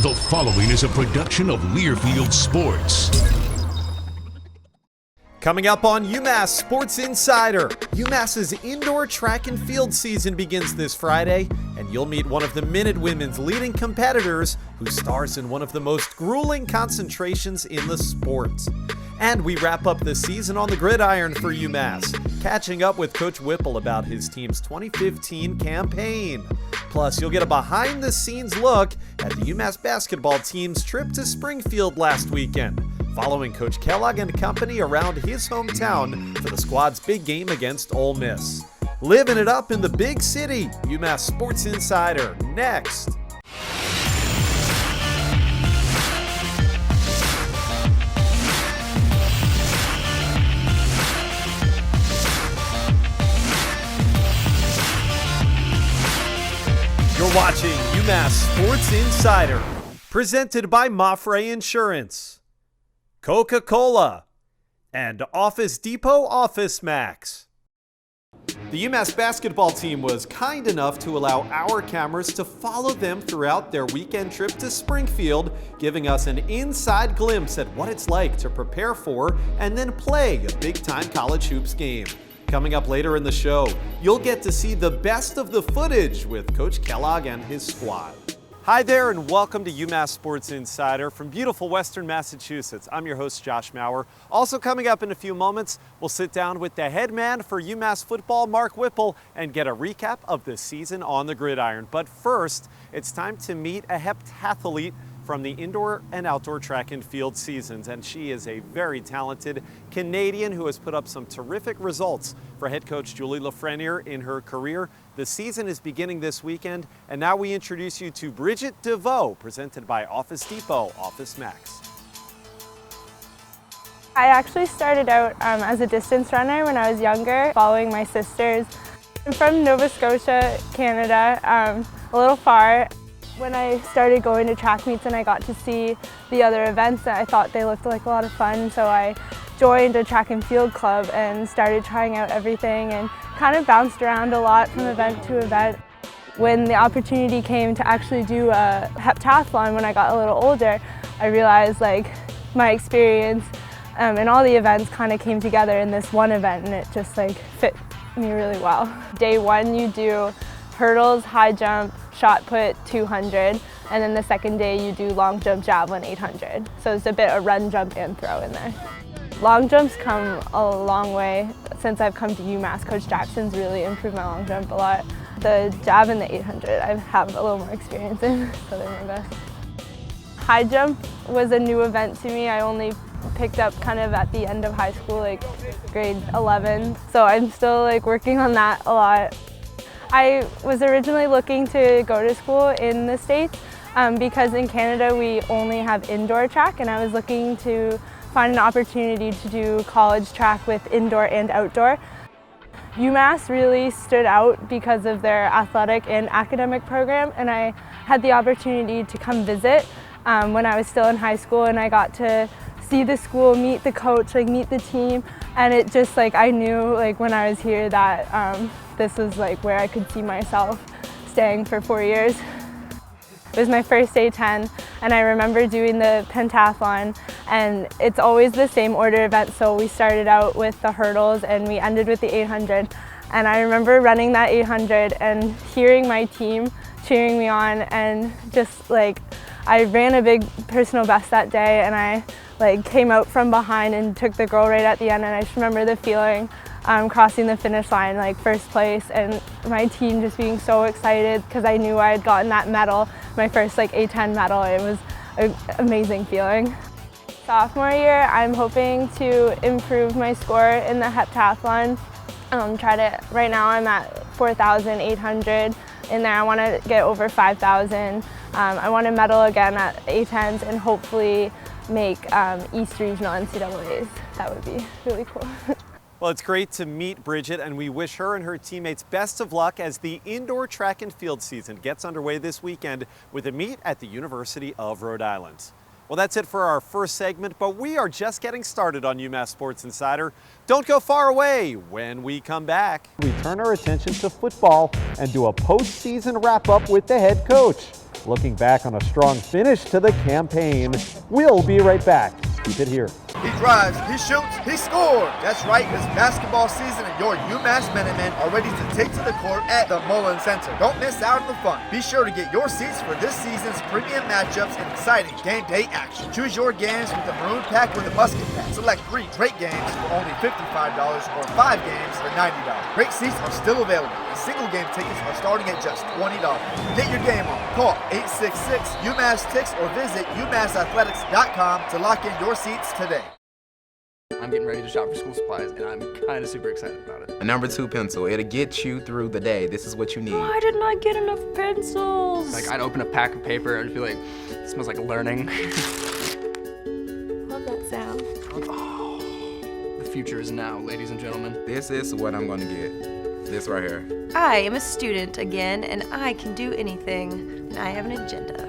The following is a production of Learfield Sports. Coming up on UMass Sports Insider, UMass's indoor track and field season begins this Friday, and you'll meet one of the Minute Women's leading competitors who stars in one of the most grueling concentrations in the sport. And we wrap up the season on the gridiron for UMass, catching up with Coach Whipple about his team's 2015 campaign. Plus, you'll get a behind-the-scenes look at the UMass basketball team's trip to Springfield last weekend, following Coach Kellogg and company around his hometown for the squad's big game against Ole Miss. Living it up in the big city, UMass Sports Insider, next. You're watching UMass Sports Insider, presented by Mafre Insurance, Coca-Cola, and Office Depot Office Max. The UMass basketball team was kind enough to allow our cameras to follow them throughout their weekend trip to Springfield, giving us an inside glimpse at what it's like to prepare for and then play a big-time college hoops game. Coming up later in the show, you'll get to see the best of the footage with Coach Kellogg and his squad. Hi there and welcome to UMass Sports Insider from beautiful Western Massachusetts. I'm your host, Josh Maurer. Also coming up in a few moments, we'll sit down with the head man for UMass football, Mark Whipple, and get a recap of the season on the gridiron. But first, it's time to meet a heptathlete from the indoor and outdoor track and field seasons, and she is a very talented Canadian who has put up some terrific results for head coach Julie Lafreniere in her career. The season is beginning this weekend, and now we introduce you to Bridget Deveau, presented by Office Depot Office Max. I actually started out as a distance runner when I was younger, following my sisters. I'm from Nova Scotia, Canada, a little far. When I started going to track meets and I got to see the other events, I thought they looked like a lot of fun, so I joined a track and field club and started trying out everything and kind of bounced around a lot from event to event. When the opportunity came to actually do a heptathlon when I got a little older, I realized like my experience and all the events kind of came together in this one event, and it just like fit me really well. Day one you do hurdles, high jump, shot put, 200, and then the second day you do long jump, javelin, 800. So it's a bit of run, jump, and throw in there. Long jumps come a long way. Since I've come to UMass, Coach Jackson's really improved my long jump a lot. The jav and the 800 I have a little more experience in, so they're my best. High jump was a new event to me. I only picked up kind of at the end of high school, like grade 11. So I'm still like working on that a lot. I was originally looking to go to school in the States because in Canada we only have indoor track, and I was looking to find an opportunity to do college track with indoor and outdoor. UMass really stood out because of their athletic and academic program, and I had the opportunity to come visit when I was still in high school, and I got to see the school, meet the coach, like meet the team, and it just like I knew like when I was here that this was like where I could see myself staying for 4 years. It was my first A10, and I remember doing the pentathlon, and it's always the same order event. So we started out with the hurdles and we ended with the 800. And I remember running that 800 and hearing my team cheering me on, and just like I ran a big personal best that day, and I like came out from behind and took the girl right at the end, and I just remember the feeling crossing the finish line, like first place, and my team just being so excited because I knew I had gotten that medal, my first like A10 medal. It was an amazing feeling. Sophomore year, I'm hoping to improve my score in the heptathlon. Right now I'm at 4,800 in there. I want to get over 5,000. I want to medal again at A10s and hopefully make East Regional NCAAs. That would be really cool. Well, it's great to meet Bridget, and we wish her and her teammates best of luck as the indoor track and field season gets underway this weekend with a meet at the University of Rhode Island. Well, that's it for our first segment, but we are just getting started on UMass Sports Insider. Don't go far away. When we come back, we turn our attention to football and do a postseason wrap-up with the head coach. looking back on a strong finish to the campaign. We'll be right back. Keep it here. He drives, he shoots, he scores. That's right, it's basketball season and your UMass Minutemen are ready to take to the court at the Mullen Center. Don't miss out on the fun. Be sure to get your seats for this season's premium matchups and exciting game day action. Choose your games with the Maroon Pack or the Musket Pack. Select 3 great games for only $55 or 5 games for $90. Great seats are still available. And single game tickets are starting at just $20. Get your game on. Call 866-UMass-TICKS or visit UMassathletics.com to lock in your seats today. I'm getting ready to shop for school supplies, and I'm kind of super excited about it. A number 2 pencil. It'll get you through the day. This is what you need. Why didn't I get enough pencils? Like, I'd open a pack of paper and I'd be like, it smells like learning. Love that sound. Oh, the future is now, ladies and gentlemen. This is what I'm going to get. This right here. I am a student again, and I can do anything, and I have an agenda.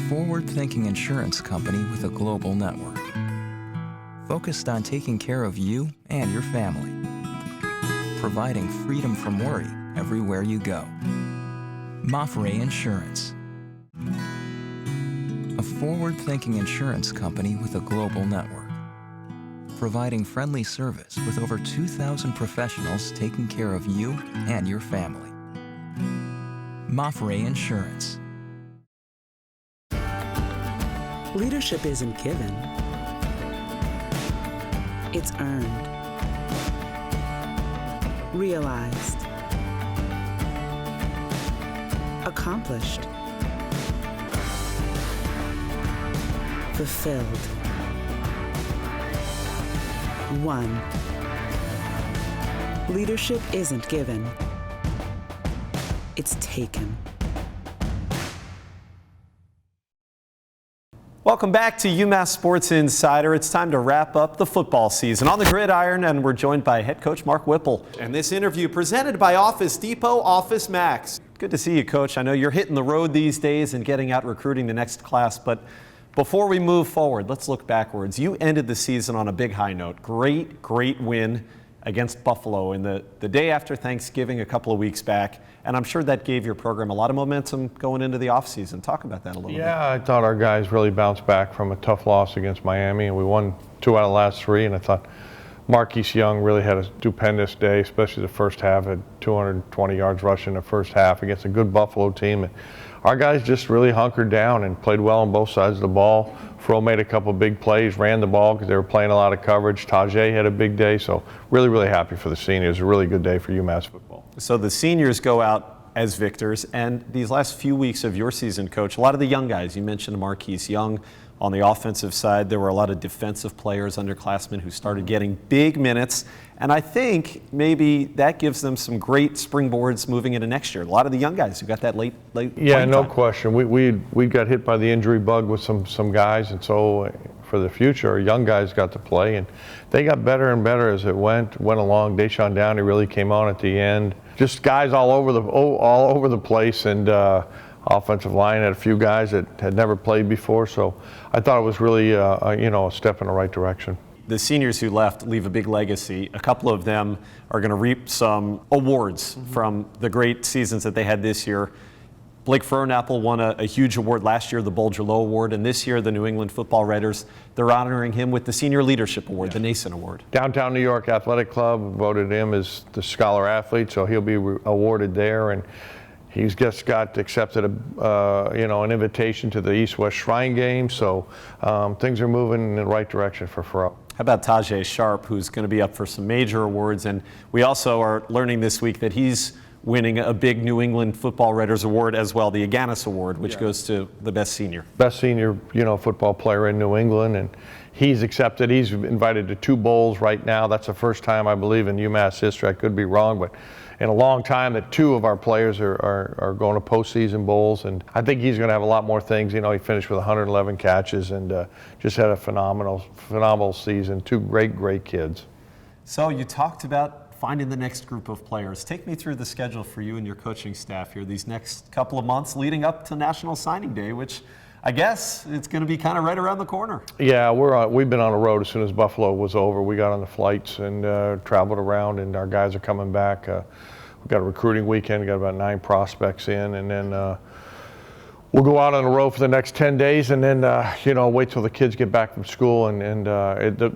Forward-thinking insurance company with a global network, focused on taking care of you and your family, providing freedom from worry everywhere you go. Mafre Insurance, a forward-thinking insurance company with a global network, providing friendly service with over 2,000 professionals taking care of you and your family. Mafre Insurance. Leadership isn't given. It's earned, realized, accomplished, fulfilled. Won. Leadership isn't given. It's taken. Welcome back to UMass Sports Insider. It's time to wrap up the football season on the gridiron, and we're joined by head coach Mark Whipple. And this interview presented by Office Depot, Office Max. Good to see you, Coach. I know you're hitting the road these days and getting out recruiting the next class, but before we move forward, let's look backwards. You ended the season on a big high note. Great win against Buffalo in the day after Thanksgiving a couple of weeks back, and I'm sure that gave your program a lot of momentum going into the offseason. Talk about that a little bit. Yeah, I thought our guys really bounced back from a tough loss against Miami, and we won 2 out of the last 3, and I thought Marquise Young really had a stupendous day, especially the first half, had 220 yards rushing the first half against a good Buffalo team. And our guys just really hunkered down and played well on both sides of the ball. Fro made a couple big plays, ran the ball because they were playing a lot of coverage. Tajay had a big day, so really happy for the seniors. A really good day for UMass football. So the seniors go out as victors, and these last few weeks of your season, Coach, a lot of the young guys, you mentioned Marquise Young. On the offensive side, there were a lot of defensive players, underclassmen, who started getting big minutes. And I think maybe that gives them some great springboards moving into next year. A lot of the young guys who got that late Yeah, no time. question. We got hit by the injury bug with some guys, and so for the future, our young guys got to play, and they got better and better as it went along. Deshaun Downey really came on at the end. Just guys all over the place, and offensive line had a few guys that had never played before, so I thought it was really a step in the right direction. The seniors who left leave a big legacy. A couple of them are going to reap some awards from the great seasons that they had this year. Blake Fernapple won a huge award last year, the Bolger Low Award, and this year the New England Football Writers, they're honoring him with the Senior Leadership Award, the Nason Award. Downtown New York Athletic Club voted him as the Scholar Athlete, so he'll be awarded there, and he's just got accepted an invitation to the East-West Shrine Game, so things are moving in the right direction for Fro. How about Tajay Sharp, who's going to be up for some major awards? And we also are learning this week that he's winning a big New England Football Writers Award as well, the Aganis Award, which goes to the best senior. Best senior, football player in New England, and he's accepted. He's invited to 2 bowls right now. That's the first time, I believe, in UMass history. I could be wrong, but in a long time that 2 of our players are going to postseason bowls, and I think he's going to have a lot more things. He finished with 111 catches and just had a phenomenal season. 2 great kids. So you talked about finding the next group of players. Take me through the schedule for you and your coaching staff here these next couple of months leading up to National Signing Day, which I guess it's going to be kind of right around the corner. Yeah, we've been on the road as soon as Buffalo was over. We got on the flights and traveled around, and our guys are coming back. We've got a recruiting weekend. We've got about 9 prospects in, and then we'll go out on the road for the next 10 days and then, wait till the kids get back from school. And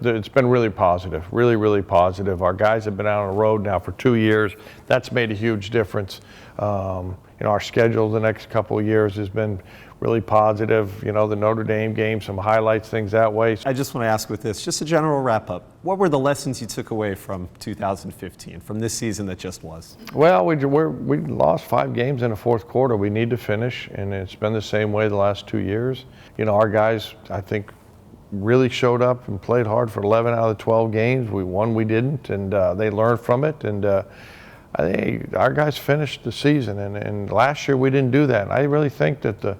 it's been really positive, really positive. Our guys have been out on the road now for 2 years. That's made a huge difference. Our schedule the next couple of years has been really positive. The Notre Dame game, some highlights, things that way. I just want to ask with this, just a general wrap up. What were the lessons you took away from 2015, from this season that just was? Well, we lost 5 games in the fourth quarter. We need to finish, and it's been the same way the last 2 years. Our guys, I think, really showed up and played hard for 11 out of the 12 games. We won, we didn't, and they learned from it. And I think our guys finished the season, and last year we didn't do that. And I really think that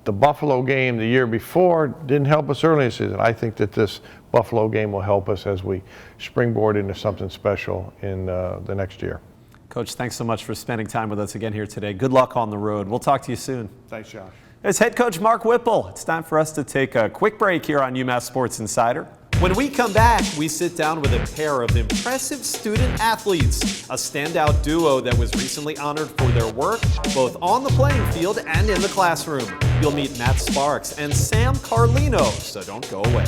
the Buffalo game the year before didn't help us early in the season. I think that this Buffalo game will help us as we springboard into something special in the next year. Coach, thanks so much for spending time with us again here today. Good luck on the road. We'll talk to you soon. Thanks, Josh. It's head coach Mark Whipple. It's time for us to take a quick break here on UMass Sports Insider. When we come back, we sit down with a pair of impressive student athletes, a standout duo that was recently honored for their work, both on the playing field and in the classroom. You'll meet Matt Sparks and Sam Carlino, so don't go away.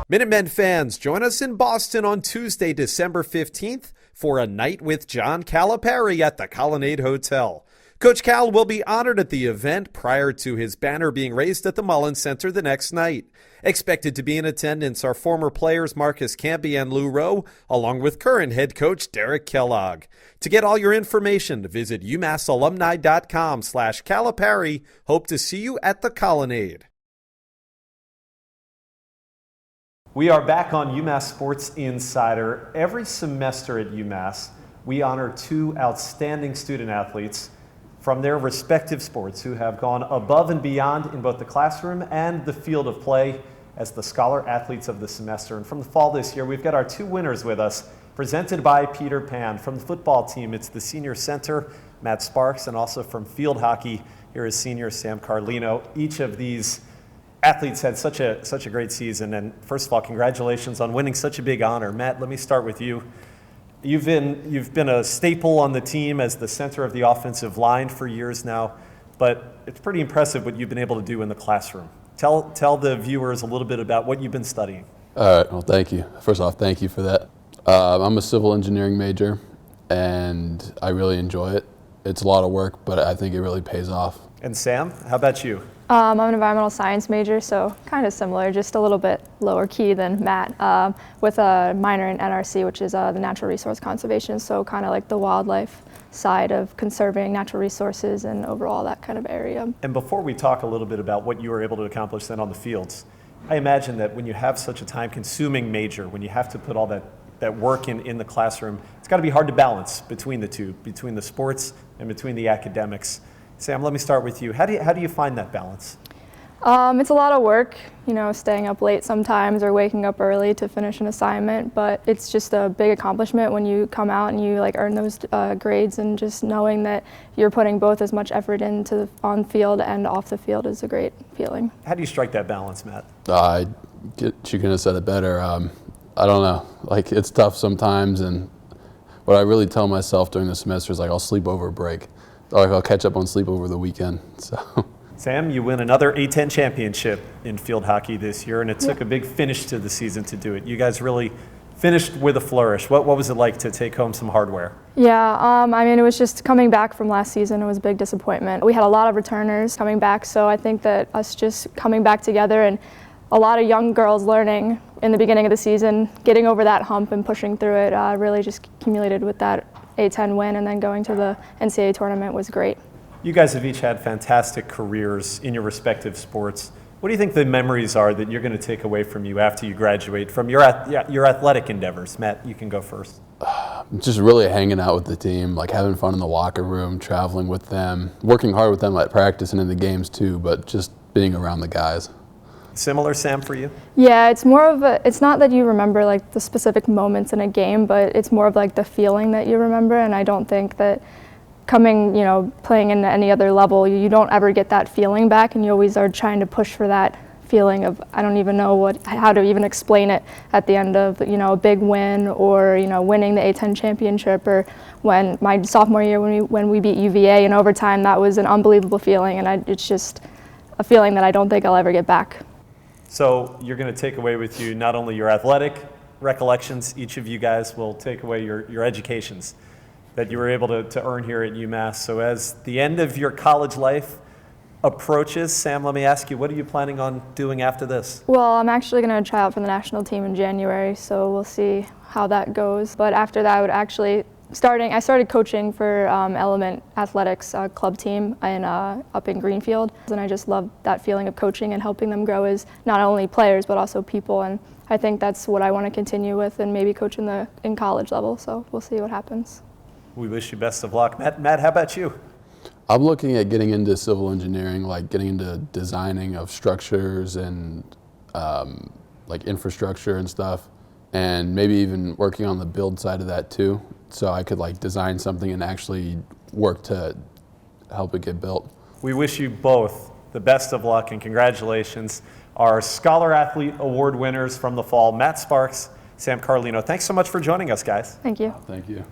Minutemen fans, join us in Boston on Tuesday, December 15th for a night with John Calipari at the Colonnade Hotel. Coach Cal will be honored at the event prior to his banner being raised at the Mullins Center the next night. Expected to be in attendance are former players Marcus Campy and Lou Rowe, along with current head coach Derek Kellogg. To get all your information, visit umassalumni.com/Calipari. Hope to see you at the Colonnade. We are back on UMass Sports Insider. Every semester at UMass, we honor 2 outstanding student athletes from their respective sports who have gone above and beyond in both the classroom and the field of play as the Scholar Athletes of the Semester. And from the fall this year, we've got our 2 winners with us, presented by Peter Pan. From the football team, it's the senior center, Matt Sparks, and also from field hockey, here is senior Sam Carlino. Each of these athletes had such a great season. And first of all, congratulations on winning such a big honor. Matt, let me start with you. You've been a staple on the team as the center of the offensive line for years now, but it's pretty impressive what you've been able to do in the classroom. Tell the viewers a little bit about what you've been studying. All right, well, thank you. First off, thank you for that. I'm a civil engineering major, and I really enjoy it. It's a lot of work, but I think it really pays off. And Sam, how about you? I'm an environmental science major, so kind of similar, just a little bit lower key than Matt, with a minor in NRC, which is the natural resource conservation, so kind of like the wildlife side of conserving natural resources and overall that kind of area. And before we talk a little bit about what you were able to accomplish then on the fields, I imagine that when you have such a time-consuming major, when you have to put all that work in the classroom, it's got to be hard to balance between the two, between the sports and between the academics. Sam, let me start with you. How do you find that balance? It's a lot of work, staying up late sometimes or waking up early to finish an assignment, but it's just a big accomplishment when you come out and you earn those grades, and just knowing that you're putting both as much effort into on field and off the field is a great feeling. How do you strike that balance, Matt? You couldn't have said it better. I don't know, it's tough sometimes, and what I really tell myself during the semester is I'll sleep over a break. I'll catch up on sleep over the weekend. So, Sam, you win another A10 championship in field hockey this year, and it took a big finish to the season to do it. You guys really finished with a flourish. What was it like to take home some hardware? Yeah, it was just coming back from last season. It was a big disappointment. We had a lot of returners coming back, so I think that us just coming back together and a lot of young girls learning in the beginning of the season, getting over that hump and pushing through it, really just accumulated with that A10 win, and then going to the NCAA tournament was great. You guys have each had fantastic careers in your respective sports. What do you think the memories are that you're going to take away from you after you graduate from your athletic endeavors? Matt, you can go first. Just really hanging out with the team, like having fun in the locker room, traveling with them, working hard with them at practice and in the games too, but just being around the guys. Similar, Sam, for you? Yeah, it's more of it's not that you remember like the specific moments in a game, but it's more of like the feeling that you remember, and I don't think that playing in any other level, you don't ever get that feeling back, and you always are trying to push for that feeling of, I don't even know how to even explain it at the end of, a big win, or, winning the A10 championship, or when my sophomore year when we beat UVA in overtime. That was an unbelievable feeling, and it's just a feeling that I don't think I'll ever get back. So you're going to take away with you not only your athletic recollections, each of you guys will take away your educations that you were able to earn here at UMass. So as the end of your college life approaches, Sam, let me ask you, what are you planning on doing after this? Well, I'm actually going to try out for the national team in January, so we'll see how that goes. But after that, I started coaching for Element Athletics club team up in Greenfield, and I just love that feeling of coaching and helping them grow as not only players but also people, and I think that's what I want to continue with and maybe coach in college level, so we'll see what happens. We wish you best of luck. Matt, how about you? I'm looking at getting into civil engineering, like getting into designing of structures and like infrastructure and stuff, and maybe even working on the build side of that too, so I could like design something and actually work to help it get built. We wish you both the best of luck and congratulations. Our Scholar Athlete Award winners from the fall, Matt Sparks, Sam Carlino. Thanks so much for joining us, guys. Thank you. Thank you.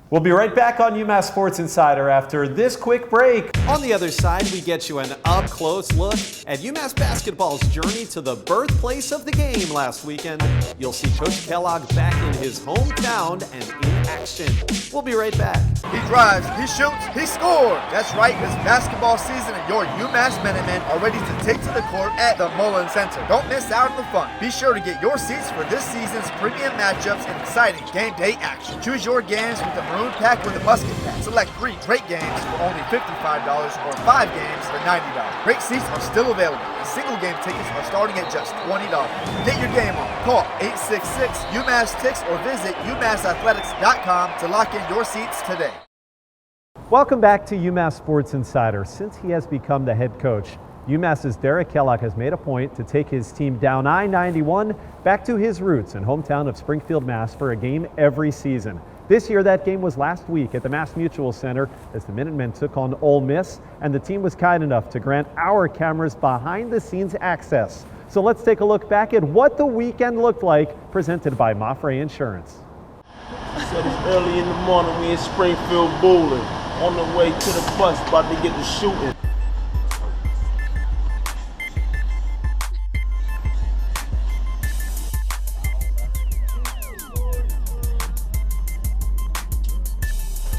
We'll be right back on UMass Sports Insider after this quick break. On the other side, we get you an up-close look at UMass basketball's journey to the birthplace of the game last weekend. You'll see Coach Kellogg back in his hometown and in action. We'll be right back. He drives, he shoots, he scores. That's right, it's basketball season and your UMass Minutemen are ready to take to the court at the Mullen Center. Don't miss out on the fun. Be sure to get your seats for this season's premium matchups and exciting game day action. Choose your games with the Maroon Pack or the Musket Pack. Select 3 great games for only $55 or 5 games for $90. Great seats are still available, and single game tickets are starting at just $20. Get your game on. Call 866-UMass-TICKS or visit UMassathletics.com to lock in your seats today. Welcome back to UMass Sports Insider. Since he has become the head coach, UMass's Derek Kellogg has made a point to take his team down I-91 back to his roots in hometown of Springfield, Mass for a game every season. This year, that game was last week at the Mass Mutual Center as the Minutemen took on Ole Miss, and the team was kind enough to grant our cameras behind-the-scenes access. So let's take a look back at what the weekend looked like, presented by Mafre Insurance. So it's early in the morning, we in Springfield bowling, on the way to the bus, about to get to shooting.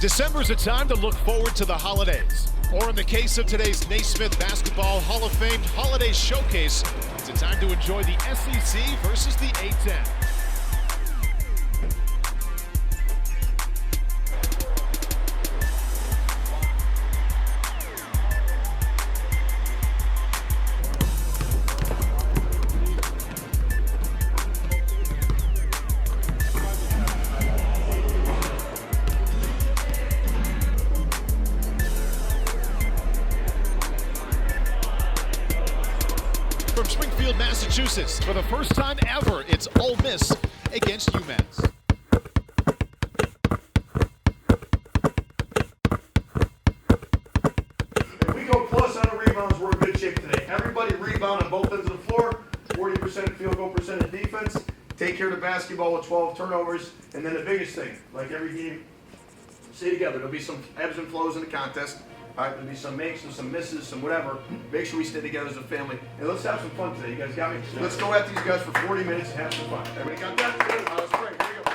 December's a time to look forward to the holidays. Or in the case of today's Naismith Basketball Hall of Fame Holiday Showcase, it's a time to enjoy the SEC versus the A10. From Springfield, Massachusetts, for the first time ever, it's Ole Miss against UMass. If we go plus on the rebounds, we're in good shape today. Everybody rebound on both ends of the floor, 40% field goal percentage defense, take care of the basketball with 12 turnovers, and then the biggest thing, like every game, stay together. There'll be some ebbs and flows in the contest. All right, there'll be some makes and some misses, some whatever. Make sure we stay together as a family. And let's have some fun today. You guys got me? Let's go at these guys for 40 minutes and have some fun. Everybody got that? Good. Let's bring it. Here we go.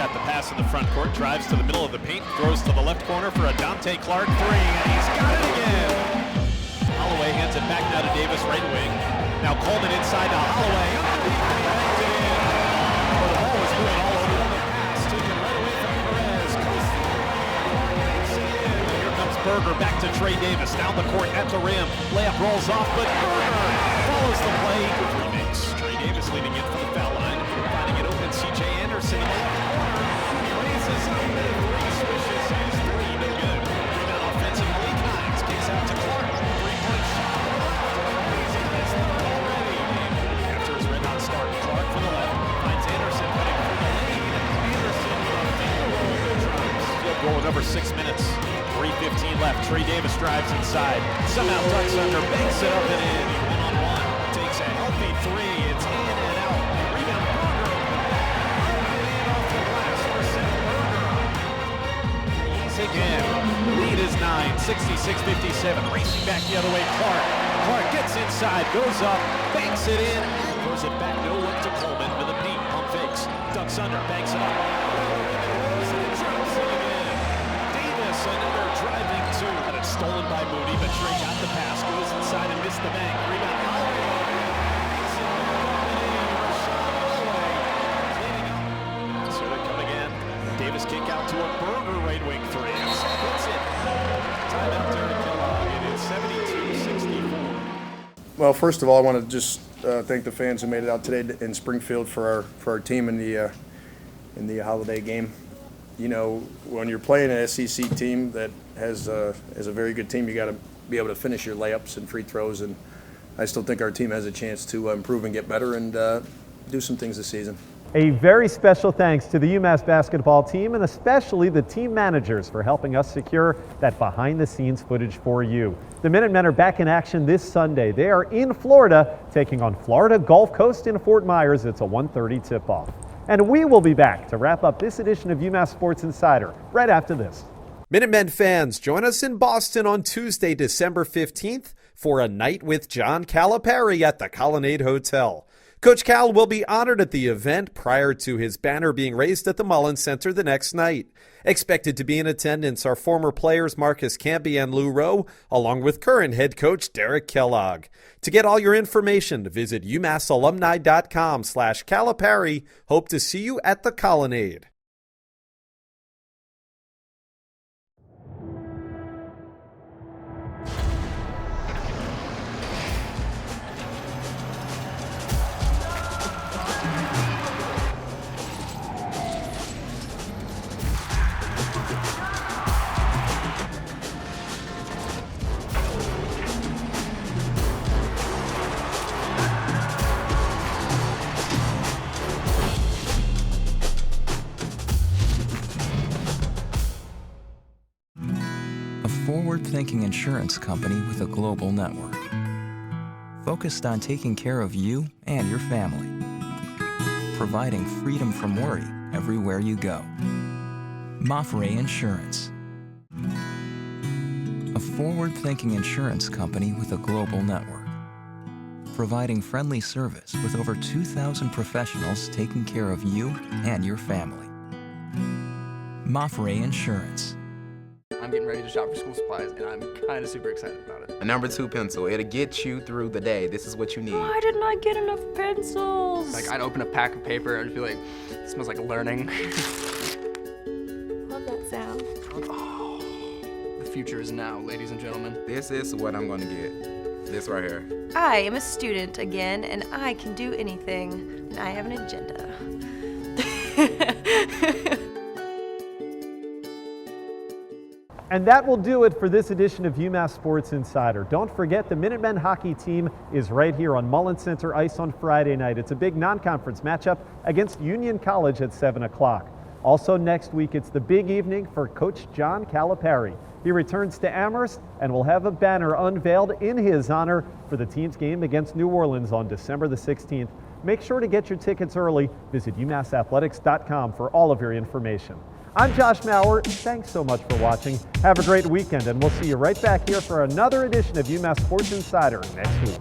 got the pass in the front court, drives to the middle of the paint, throws to the left corner for a Dante Clark three, and he's got it again. Holloway hands it back now to Davis, right wing. Now Coleman inside to Holloway. He banked it in. Oh, the ball was moving all over the pass, taken right away from Perez. Here comes Berger back to Trey Davis, down the court at the rim. Layup rolls off, but Berger follows the play. Three makes. Trey Davis leading in from the foul line, finding it open. C.J. Anderson in the corner. He raises up and three swishes his three. No good. Rebound offensive. Malik Hines kicks out to Clark. Three-point shot. He's in his third already. After his red hot start, Clark from the left finds Anderson cutting for the lead. Anderson with a finger roll that drops. Field goal in over 6 minutes. 3:15 left. Trey Davis drives inside. Somehow ducks under, banks it up and in. One-on-one. Takes a healthy three. It's in and out. Rebound Berger. Off the glass for Seth Berger. He's again. Lead is 9. 66-57. Racing back the other way. Clark gets inside. Goes up. Banks it in. Throws it back. No look to Coleman with a beat. Pump fakes. Ducks under. Banks it up. Drops it again. Davis, another driving two. And it's stolen by Moody, but Trey got the pass. Goes inside and missed the bank. Rebound. Davis kick out to a Berger right wing three. That's it. Timeout Derek Kellogg. It is 72-64. Well, first of all, I want to just thank the fans who made it out today in Springfield for our team in the holiday game. You know, when you're playing an SEC team that has a very good team, you got to be able to finish your layups and free throws, and I still think our team has a chance to improve and get better and do some things this season. A very special thanks to the UMass basketball team and especially the team managers for helping us secure that behind-the-scenes footage for you. The Minutemen are back in action this Sunday. They are in Florida, taking on Florida Gulf Coast in Fort Myers. It's a 1:30 tip-off. And we will be back to wrap up this edition of UMass Sports Insider right after this. Minutemen fans, join us in Boston on Tuesday, December 15th for a night with John Calipari at the Colonnade Hotel. Coach Cal will be honored at the event prior to his banner being raised at the Mullins Center the next night. Expected to be in attendance are former players Marcus Camby and Lou Rowe, along with current head coach Derek Kellogg. To get all your information, visit umassalumni.com/Calipari. Hope to see you at the Colonnade. Forward-thinking insurance company with a global network, focused on taking care of you and your family, providing freedom from worry everywhere you go. Mafre Insurance, a forward-thinking insurance company with a global network, providing friendly service with over 2,000 professionals taking care of you and your family. Mafre Insurance. I'm getting ready to shop for school supplies, and I'm kind of super excited about it. A number 2 pencil. It'll get you through the day. This is what you need. Why didn't I get enough pencils? Like, I'd open a pack of paper, and I'd be like, it smells like learning. Love that sound. Oh, the future is now, ladies and gentlemen. This is what I'm going to get. This right here. I am a student again, and I can do anything. And I have an agenda. And that will do it for this edition of UMass Sports Insider. Don't forget the Minutemen hockey team is right here on Mullins Center Ice on Friday night. It's a big non-conference matchup against Union College at 7 o'clock. Also next week, it's the big evening for Coach John Calipari. He returns to Amherst and will have a banner unveiled in his honor for the team's game against New Orleans on December the 16th. Make sure to get your tickets early. Visit umassathletics.com for all of your information. I'm Josh Maurer. Thanks so much for watching. Have a great weekend, and we'll see you right back here for another edition of UMass Sports Insider next week.